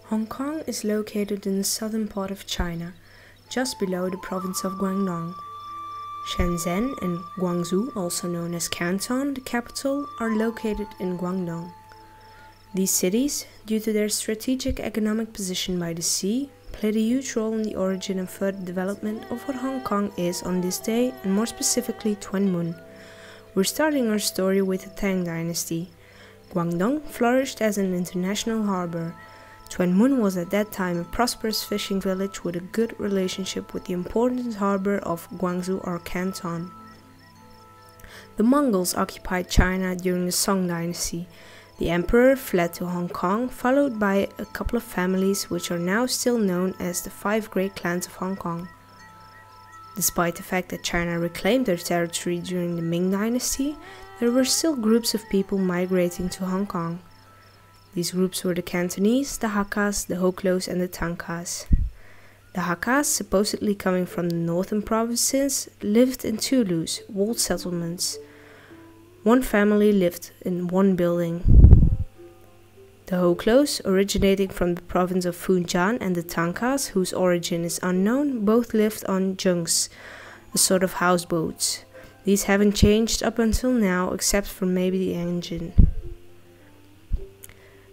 Hong Kong is located in the southern part of China, just below the province of Guangdong. Shenzhen and Guangzhou, also known as Canton, the capital, are located in Guangdong. These cities, due to their strategic economic position by the sea, played a huge role in the origin and further development of what Hong Kong is on this day, and more specifically Tuen Mun. We're starting our story with the Tang dynasty. Guangdong flourished as an international harbor. Tuen Mun was at that time a prosperous fishing village with a good relationship with the important harbor of Guangzhou or Canton. The Mongols occupied China during the Song dynasty. The emperor fled to Hong Kong, followed by a couple of families which are now still known as the 5 great clans of Hong Kong. Despite the fact that China reclaimed their territory during the Ming dynasty, there were still groups of people migrating to Hong Kong. These groups were the Cantonese, the Hakkas, the Hoklos and the Tankas. The Hakkas, supposedly coming from the northern provinces, lived in tulus, walled settlements. One family lived in one building. The Hoklos, originating from the province of Fujian, and the Tankas, whose origin is unknown, both lived on junks, a sort of houseboats. These haven't changed up until now, except for maybe the engine.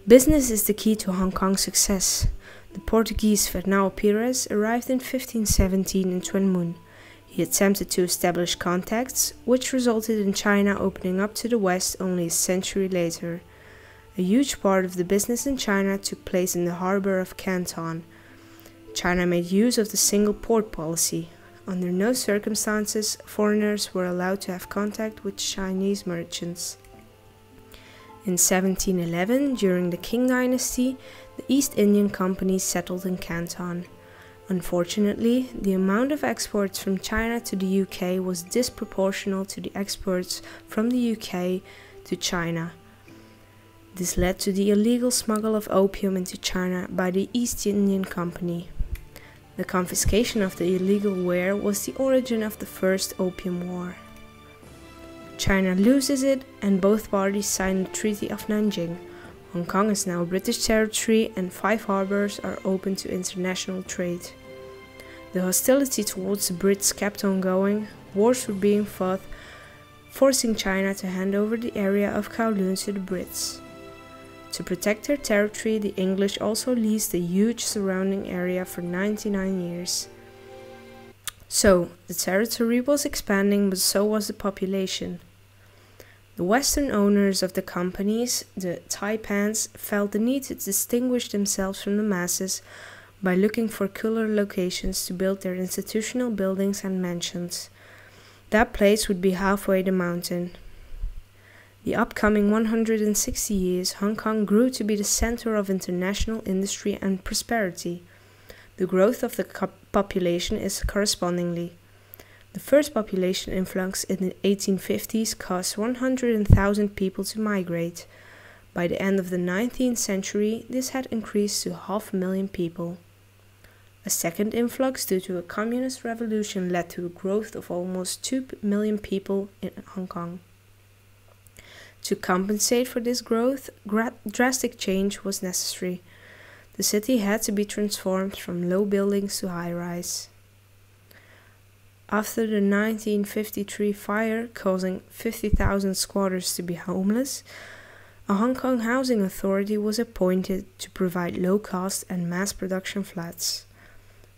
Business is the key to Hong Kong's success. The Portuguese Fernão Pires arrived in 1517 in Tuen Mun. He attempted to establish contacts, which resulted in China opening up to the West only a century later. A huge part of the business in China took place in the harbor of Canton. China made use of the single port policy. Under no circumstances, foreigners were allowed to have contact with Chinese merchants. In 1711, during the Qing dynasty, the East Indian Company settled in Canton. Unfortunately, the amount of exports from China to the UK was disproportional to the exports from the UK to China. This led to the illegal smuggle of opium into China by the East Indian Company. The confiscation of the illegal ware was the origin of the First Opium War. China loses it, and both parties sign the Treaty of Nanjing. Hong Kong is now British territory, and 5 harbors are open to international trade. The hostility towards the Brits kept on going. Wars were being fought, forcing China to hand over the area of Kowloon to the Brits. To protect their territory, the English also leased a huge surrounding area for 99 years. So, the territory was expanding, but so was the population. The Western owners of the companies, the Taipans, felt the need to distinguish themselves from the masses by looking for cooler locations to build their institutional buildings and mansions. That place would be halfway the mountain. The upcoming 160 years, Hong Kong grew to be the center of international industry and prosperity. The growth of the population is correspondingly. The first population influx in the 1850s caused 100,000 people to migrate. By the end of the 19th century, this had increased to 500,000 people. A second influx due to a communist revolution led to a growth of almost 2 million people in Hong Kong. To compensate for this growth, drastic change was necessary. The city had to be transformed from low buildings to high-rise. After the 1953 fire causing 50,000 squatters to be homeless, a Hong Kong housing authority was appointed to provide low-cost and mass-production flats.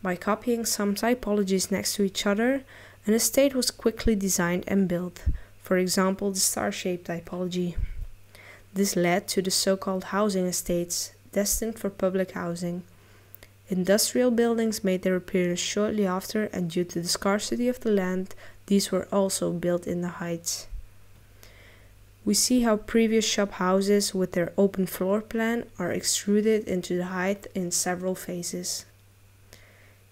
By copying some typologies next to each other, an estate was quickly designed and built, for example the star-shaped typology. This led to the so-called housing estates, destined for public housing. Industrial buildings made their appearance shortly after, and due to the scarcity of the land, these were also built in the heights. We see how previous shop houses with their open floor plan are extruded into the height in several phases.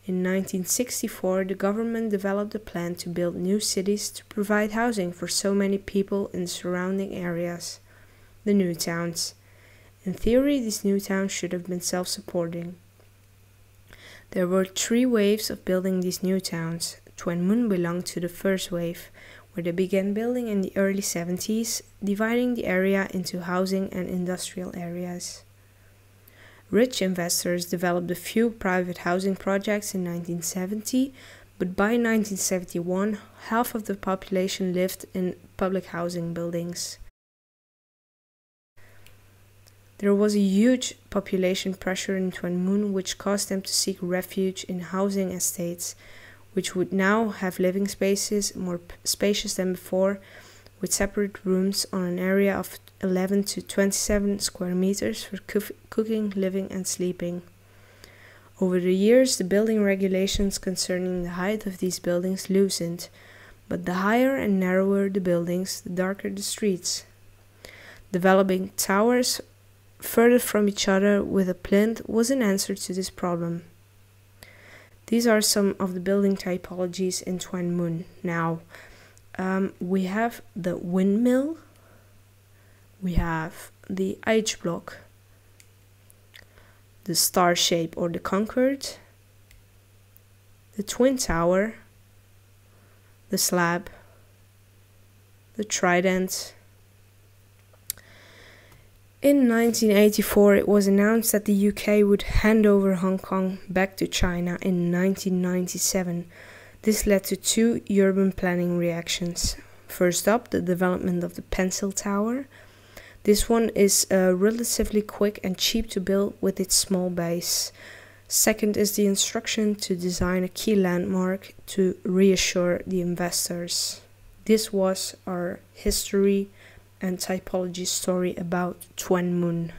In 1964, the government developed a plan to build new cities to provide housing for so many people in the surrounding areas, the new towns. In theory, these new towns should have been self-supporting. There were 3 waves of building these new towns. Tuen Mun belonged to the first wave, where they began building in the early 70s, dividing the area into housing and industrial areas. Rich investors developed a few private housing projects in 1970, but by 1971, half of the population lived in public housing buildings. There was a huge population pressure in Tuen Mun, which caused them to seek refuge in housing estates, which would now have living spaces more spacious than before, with separate rooms on an area of 11 to 27 square meters for cooking, living and sleeping. Over the years, the building regulations concerning the height of these buildings loosened, but the higher and narrower the buildings, the darker the streets. Developing towers further from each other with a plinth was an answer to this problem. These are some of the building typologies in Tuen Mun. Now, we have the windmill, we have the H block, the star shape or the Concorde, the twin tower, the slab, the trident. In 1984, it was announced that the UK would hand over Hong Kong back to China in 1997. This led to two urban planning reactions. First up, the development of the Pencil Tower. This one is relatively quick and cheap to build with its small base. Second is the instruction to design a key landmark to reassure the investors. This was our history and typology story about Tuen Mun.